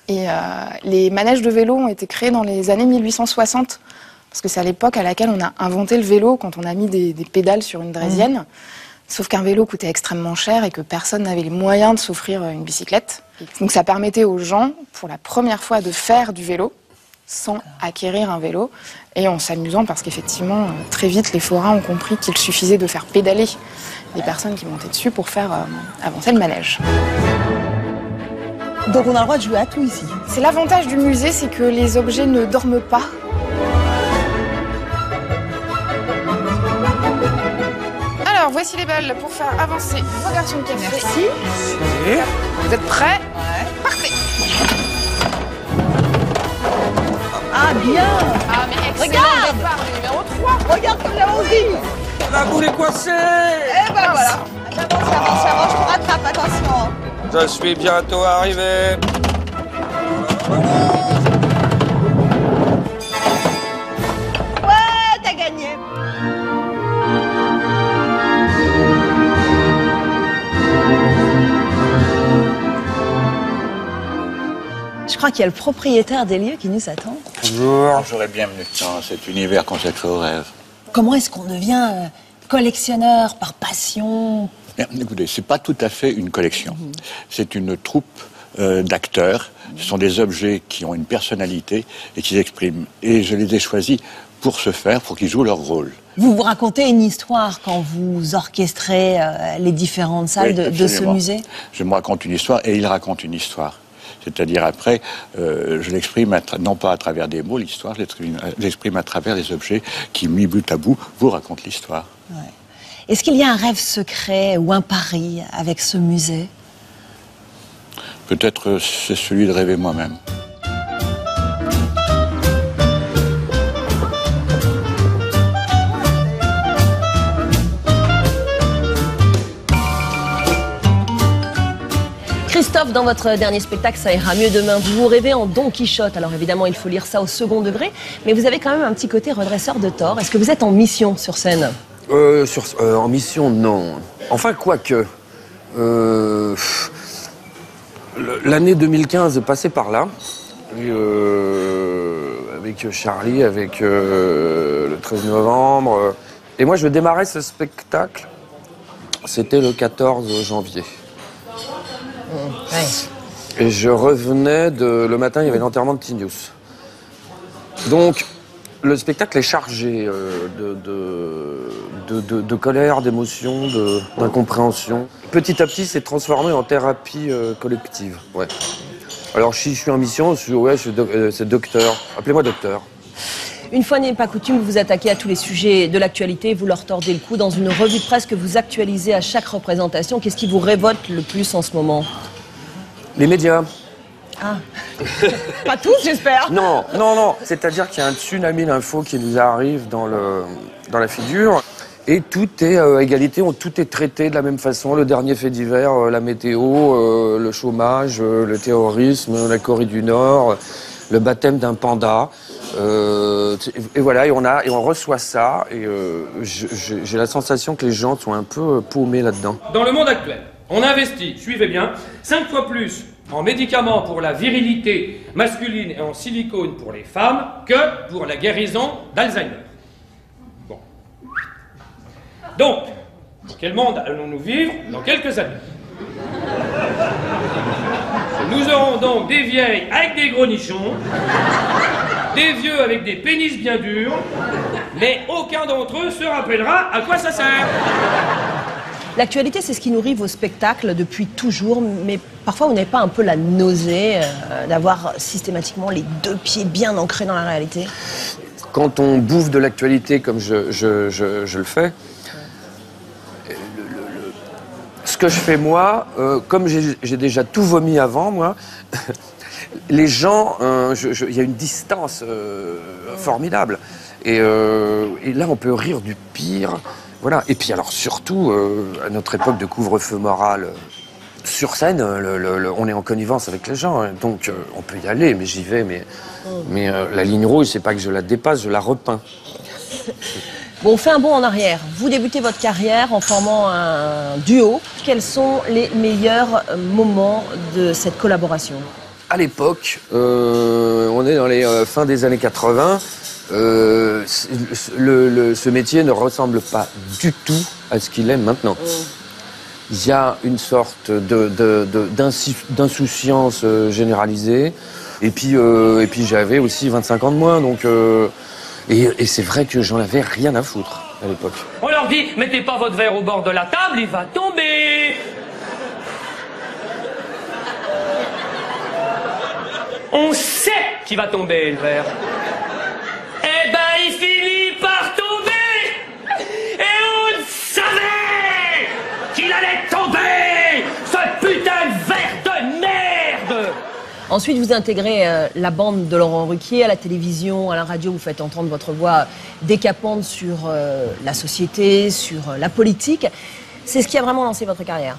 Speaker 8: Et les manèges de vélo ont été créés dans les années 1860. Parce que c'est à l'époque à laquelle on a inventé le vélo, quand on a mis des pédales sur une draisienne. Sauf qu'un vélo coûtait extrêmement cher et que personne n'avait les moyens de s'offrir une bicyclette. Donc ça permettait aux gens, pour la première fois, de faire du vélo sans acquérir un vélo. Et en s'amusant parce qu'effectivement, très vite, les forains ont compris qu'il suffisait de faire pédaler les personnes qui montaient dessus pour faire avancer le manège.
Speaker 7: Donc on a le droit de jouer à tout ici.
Speaker 8: C'est l'avantage du musée, c'est que les objets ne dorment pas. Alors, voici les balles pour faire avancer vos garçons de café.
Speaker 7: Merci.
Speaker 8: Vous êtes prêts? Ouais. Partez.
Speaker 7: Ah, bien.
Speaker 8: Ah, mais excellent.
Speaker 7: Regarde
Speaker 8: départ, le numéro 3.
Speaker 7: Regarde comme la dit.
Speaker 4: La boule est coincée.
Speaker 7: Et ben voilà. Avance, je te rattrape, attention.
Speaker 4: Je suis bientôt arrivé.
Speaker 7: Ouais, t'as gagné. Je crois qu'il y a le propriétaire des lieux qui nous attend.
Speaker 4: Bonjour.
Speaker 24: Bonjour et bienvenue dans cet univers consacré au rêve.
Speaker 7: Comment est-ce qu'on devient collectionneur par passion?
Speaker 24: Bien, écoutez, c'est pas tout à fait une collection. C'est une troupe d'acteurs. Ce sont des objets qui ont une personnalité et qui s'expriment. Et je les ai choisis pour ce faire, pour qu'ils jouent leur rôle.
Speaker 22: Vous vous racontez une histoire quand vous orchestrez les différentes salles de ce musée?
Speaker 24: Je me raconte une histoire et il raconte une histoire. C'est-à-dire après, je l'exprime non pas à travers des mots, l'histoire, je l'exprime à travers des objets qui, mis bout à bout, vous racontent l'histoire.
Speaker 22: Ouais. Est-ce qu'il y a un rêve secret ou un pari avec ce musée?
Speaker 24: Peut-être c'est celui de rêver moi-même.
Speaker 22: Christophe, dans votre dernier spectacle, Ça ira mieux demain, vous vous rêvez en Don Quichotte. Alors évidemment, il faut lire ça au second degré, mais vous avez quand même un petit côté redresseur de tort. Est-ce que vous êtes en mission sur scène?
Speaker 4: En mission, non. Enfin, quoique. L'année 2015 est passée par là. Et, avec Charlie, avec le 13 novembre. Et moi, je démarrais ce spectacle. C'était le 14 janvier. Ouais. Et je revenais le matin, il y avait l'enterrement de Tinius. Donc, le spectacle est chargé de colère, d'émotion, d'incompréhension. Petit à petit, c'est transformé en thérapie collective. Ouais. Alors, si je suis en mission, c'est docteur. Appelez-moi docteur.
Speaker 22: Une fois n'est pas coutume, vous vous attaquez à tous les sujets de l'actualité, vous leur tordez le cou dans une revue de presse que vous actualisez à chaque représentation. Qu'est-ce qui vous révolte le plus en ce moment?
Speaker 4: Les médias.
Speaker 22: Ah. Pas tous, j'espère.
Speaker 4: Non. C'est-à-dire qu'il y a un tsunami d'infos qui nous arrive dans la figure. Et tout est à égalité, tout est traité de la même façon. Le dernier fait divers, la météo, le chômage, le terrorisme, la Corée du Nord, le baptême d'un panda. Et voilà, et on reçoit ça. Et j'ai la sensation que les gens sont un peu paumés là-dedans.
Speaker 2: Dans le monde actuel, on investit, suivez bien, 5 fois plus en médicaments pour la virilité masculine et en silicone pour les femmes que pour la guérison d'Alzheimer. Bon. Donc, dans quel monde allons-nous vivre dans quelques années? Nous aurons donc des vieilles avec des gros nichons, des vieux avec des pénis bien durs, mais aucun d'entre eux se rappellera à quoi ça sert.
Speaker 22: L'actualité, c'est ce qui nourrit vos spectacles depuis toujours, mais parfois vous n'avez pas un peu la nausée d'avoir systématiquement les deux pieds bien ancrés dans la réalité?
Speaker 4: Quand on bouffe de l'actualité comme je le fais, ce que je fais moi, comme j'ai déjà tout vomi avant, moi, les gens, il y a une distance formidable. Et là, on peut rire du pire. Voilà. Et puis alors surtout, à notre époque de couvre-feu moral, sur scène, on est en connivence avec les gens. Hein, donc on peut y aller, mais j'y vais. Mais la ligne rouge, c'est pas que je la dépasse, je la repeins.
Speaker 22: Bon, on fait un bond en arrière. Vous débutez votre carrière en formant un duo. Quels sont les meilleurs moments de cette collaboration?
Speaker 4: À l'époque, on est dans les fins des années 80, ce métier ne ressemble pas du tout à ce qu'il est maintenant. Il y a une sorte d'insouciance généralisée. Et puis j'avais aussi 25 ans de moins, donc... Et c'est vrai que j'en avais rien à foutre à l'époque.
Speaker 2: On leur dit, mettez pas votre verre au bord de la table, il va tomber. On sait qu'il va tomber, le verre. Eh ben, il finit par tomber. Et on savait qu'il allait tomber, ce putain de verre de merde.
Speaker 22: Ensuite, vous intégrez la bande de Laurent Ruquier à la télévision, à la radio. Vous faites entendre votre voix décapante sur la société, sur la politique. C'est ce qui a vraiment lancé votre carrière.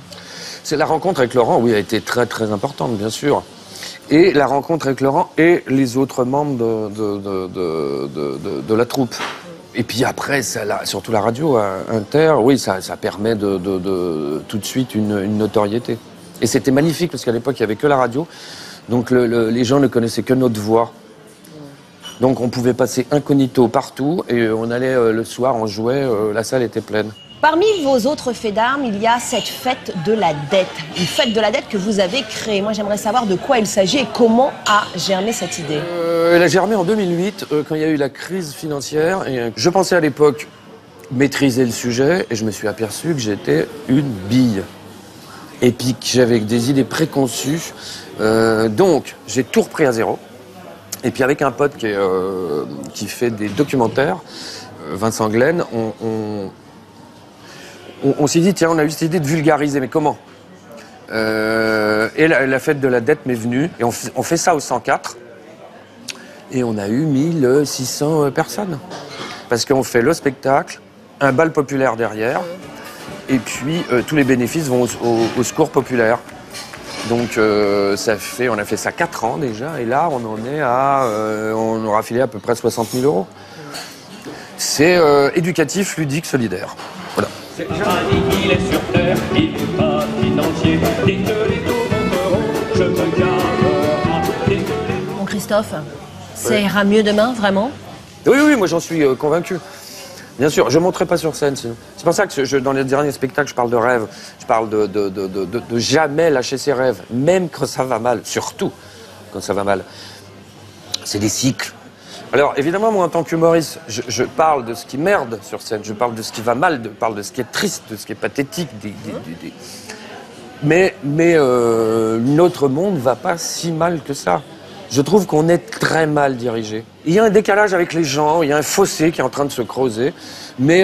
Speaker 4: C'est la rencontre avec Laurent, oui, a été très très importante, bien sûr. Et la rencontre avec Laurent et les autres membres de la troupe. Et puis après, surtout la radio Inter, oui, ça permet tout de suite une notoriété. Et c'était magnifique parce qu'à l'époque, il n'y avait que la radio. Donc les gens ne connaissaient que notre voix. Donc on pouvait passer incognito partout et on allait le soir, on jouait, la salle était pleine.
Speaker 6: Parmi vos autres faits d'armes, il y a cette fête de la dette. Une fête de la dette que vous avez créée. Moi, j'aimerais savoir de quoi il s'agit et comment a germé cette idée.
Speaker 4: Elle a germé en 2008, quand il y a eu la crise financière. Et je pensais à l'époque maîtriser le sujet et je me suis aperçu que j'étais une bille. Et puis que j'avais des idées préconçues. Donc, j'ai tout repris à zéro. Et puis avec un pote qui fait des documentaires, Vincent Glenn, on s'est dit, tiens, on a eu cette idée de vulgariser, mais comment? Et la fête de la dette m'est venue, et on fait ça au 104, et on a eu 1600 personnes. Parce qu'on fait le spectacle, un bal populaire derrière, et puis tous les bénéfices vont au secours populaire. Donc on a fait ça 4 ans déjà, et là on en est on aura filé à peu près 60 000 euros. C'est éducatif, ludique, solidaire. Voilà.
Speaker 13: Il est sur terre, il n'est pas financier. Dès que les taux monteront, je me garderai.
Speaker 6: Bon, Christophe, ça ira mieux demain, vraiment?
Speaker 4: Oui, moi j'en suis convaincu. Bien sûr, je ne monterai pas sur scène sinon. C'est pour ça que dans les derniers spectacles, je parle de rêve. Je parle de jamais lâcher ses rêves, même quand ça va mal, surtout quand ça va mal. C'est des cycles. Alors, évidemment, moi, en tant qu'humoriste, je parle de ce qui merde sur scène, je parle de ce qui va mal, je parle de ce qui est triste, de ce qui est pathétique. Mais notre monde ne va pas si mal que ça. Je trouve qu'on est très mal dirigé. Il y a un décalage avec les gens, il y a un fossé qui est en train de se creuser, mais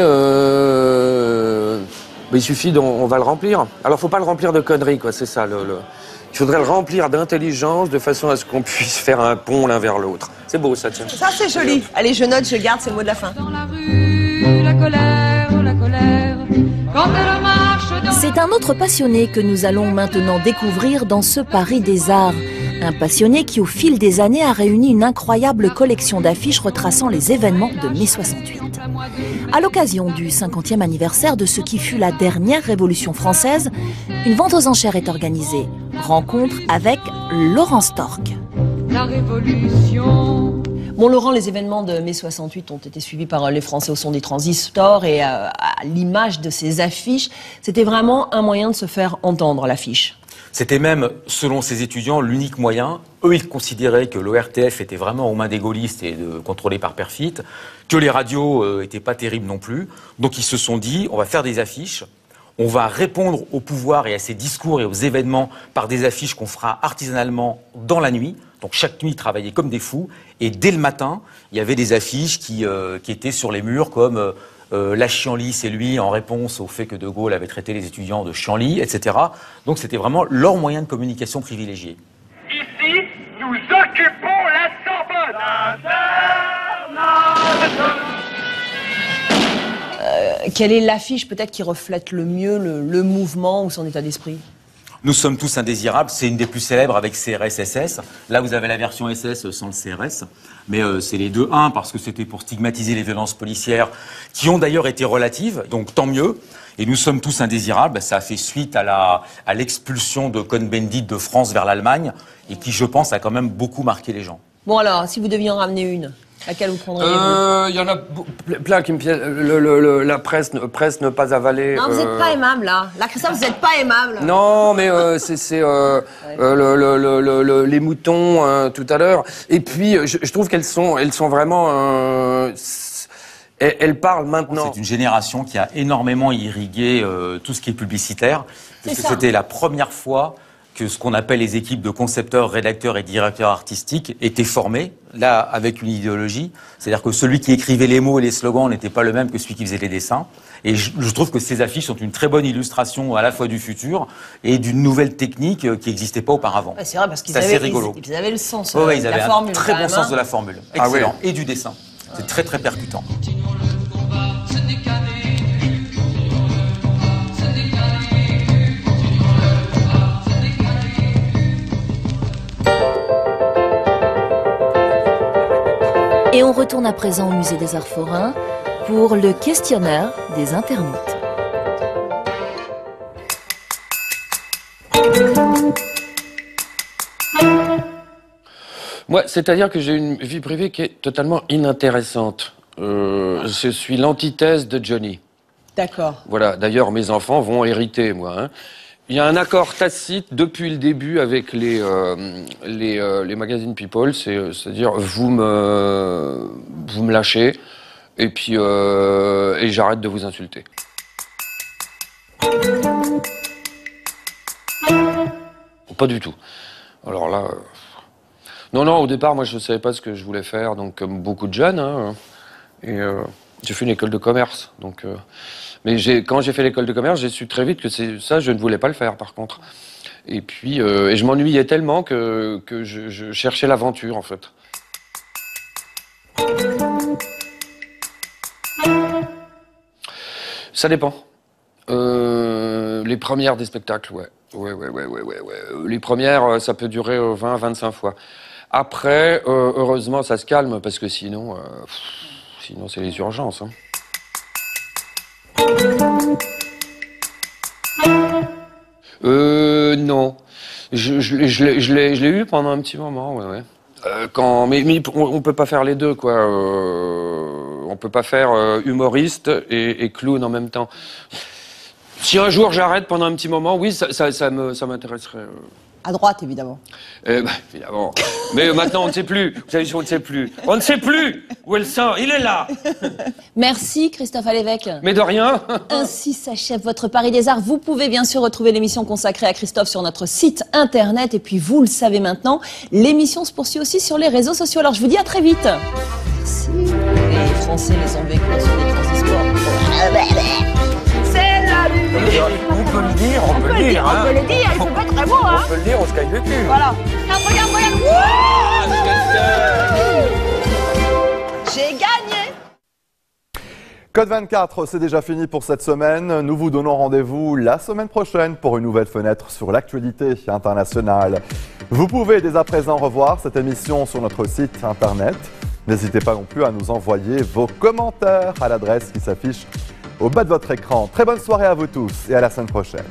Speaker 4: il suffit, on va le remplir. Alors, faut pas le remplir de conneries, quoi, c'est ça. Il faudrait le remplir d'intelligence de façon à ce qu'on puisse faire un pont l'un vers l'autre. C'est beau, ça, tiens.
Speaker 6: Ça, c'est joli. Allez, je note, je garde, c'est le mot de la fin.
Speaker 13: Dans la rue, la colère, quand elle marche dans...
Speaker 7: C'est un autre passionné que nous allons maintenant découvrir dans ce Paris des Arts. Un passionné qui, au fil des années, a réuni une incroyable collection d'affiches retraçant les événements de mai 68. À l'occasion du 50e anniversaire de ce qui fut la dernière Révolution française, une vente aux enchères est organisée. Rencontre avec Laurent Storck.
Speaker 13: La Révolution...
Speaker 6: Bon, Laurent, les événements de mai 68 ont été suivis par les Français au son des transistors et à l'image de ces affiches, c'était vraiment un moyen de se faire entendre, l'affiche.
Speaker 14: C'était même, selon ces étudiants, l'unique moyen. Eux, ils considéraient que l'ORTF était vraiment aux mains des gaullistes et contrôlé par Perfit, que les radios étaient pas terribles non plus. Donc ils se sont dit, on va faire des affiches, on va répondre au pouvoir et à ses discours et aux événements par des affiches qu'on fera artisanalement dans la nuit. Donc chaque nuit, ils travaillaient comme des fous. Et dès le matin, il y avait des affiches qui étaient sur les murs comme... la chienlit, c'est lui, en réponse au fait que De Gaulle avait traité les étudiants de chienlit, etc. Donc c'était vraiment leur moyen de communication privilégié.
Speaker 13: Ici, nous occupons la Sorbonne.
Speaker 6: Quelle est l'affiche peut-être qui reflète le mieux le mouvement ou son état d'esprit?
Speaker 14: Nous sommes tous indésirables, c'est une des plus célèbres avec CRS-SS. Là, vous avez la version SS sans le CRS, mais c'est les deux 1 parce que c'était pour stigmatiser les violences policières qui ont d'ailleurs été relatives, donc tant mieux. Et nous sommes tous indésirables, ça a fait suite à l'expulsion de Cohn-Bendit de France vers l'Allemagne et qui, je pense, a quand même beaucoup marqué les gens.
Speaker 6: Bon alors, si vous deviez en ramener une, laquelle vous prendriez?
Speaker 4: Il y en a plein qui me piègent. La presse ne pas avaler.
Speaker 6: Non, vous n'êtes pas aimable, là. Là, Christophe, vous n'êtes pas aimable.
Speaker 4: Non, mais c'est les moutons tout à l'heure. Et puis, je trouve qu'elles sont vraiment... elles parlent maintenant.
Speaker 14: C'est une génération qui a énormément irrigué tout ce qui est publicitaire. C'était la première fois que ce qu'on appelle les équipes de concepteurs, rédacteurs et directeurs artistiques étaient formées, là, avec une idéologie. C'est-à-dire que celui qui écrivait les mots et les slogans n'était pas le même que celui qui faisait les dessins. Et je trouve que ces affiches sont une très bonne illustration à la fois du futur et d'une nouvelle technique qui n'existait pas auparavant.
Speaker 6: Ouais, c'est vrai, parce qu'ils
Speaker 14: avaient
Speaker 6: le sens
Speaker 14: de la formule. Ils avaient un très bon sens
Speaker 6: hein.
Speaker 14: de la formule. Excellent. Et du dessin. C'est très, très percutant.
Speaker 7: Et on retourne à présent au Musée des Arts Forains pour le questionnaire des internautes.
Speaker 4: Moi, c'est-à-dire que j'ai une vie privée qui est totalement inintéressante. Je suis l'antithèse de Johnny.
Speaker 6: D'accord.
Speaker 4: Voilà, d'ailleurs, mes enfants vont hériter, moi. Hein. Il y a un accord tacite depuis le début avec les magazines People, c'est-à-dire vous me lâchez et puis et j'arrête de vous insulter. Pas du tout. Alors là, non, au départ, moi, je ne savais pas ce que je voulais faire, donc comme beaucoup de jeunes, hein, et j'ai fait une école de commerce, donc. Mais quand j'ai fait l'école de commerce, j'ai su très vite que ça, je ne voulais pas le faire, par contre. Et puis, et je m'ennuyais tellement que je cherchais l'aventure, en fait. Ça dépend. Les premières des spectacles, ouais. Ouais. Les premières, ça peut durer 20 à 25 fois. Après, heureusement, ça se calme, parce que sinon c'est les urgences, hein. Non. Je l'ai eu pendant un petit moment, ouais. Mais on peut pas faire les deux, quoi. On peut pas faire humoriste et clown en même temps. Si un jour j'arrête pendant un petit moment, oui, ça m'intéresserait.
Speaker 6: À droite, évidemment.
Speaker 4: Évidemment. Mais maintenant, on ne sait plus. Vous savez, on ne sait plus. On ne sait plus où est le sang. Il est là.
Speaker 6: Merci, Christophe Alévèque.
Speaker 4: Mais de rien.
Speaker 6: Ainsi s'achève votre Paris des Arts. Vous pouvez bien sûr retrouver l'émission consacrée à Christophe sur notre site internet. Et puis, vous le savez maintenant, l'émission se poursuit aussi sur les réseaux sociaux. Alors, je vous dis à très vite. Merci. Les Français les ont vécus sur des transistors. C'est la lutte.
Speaker 4: On peut le dire,
Speaker 6: on peut le dire, il faut pas être très beau, hein.
Speaker 4: On peut le dire, on se caille le cul.
Speaker 6: Voilà. Regarde. J'ai gagné.
Speaker 1: Code 24, c'est déjà fini pour cette semaine. Nous vous donnons rendez-vous la semaine prochaine pour une nouvelle fenêtre sur l'actualité internationale. Vous pouvez dès à présent revoir cette émission sur notre site internet. N'hésitez pas non plus à nous envoyer vos commentaires à l'adresse qui s'affiche au bas de votre écran. Très bonne soirée à vous tous et à la semaine prochaine.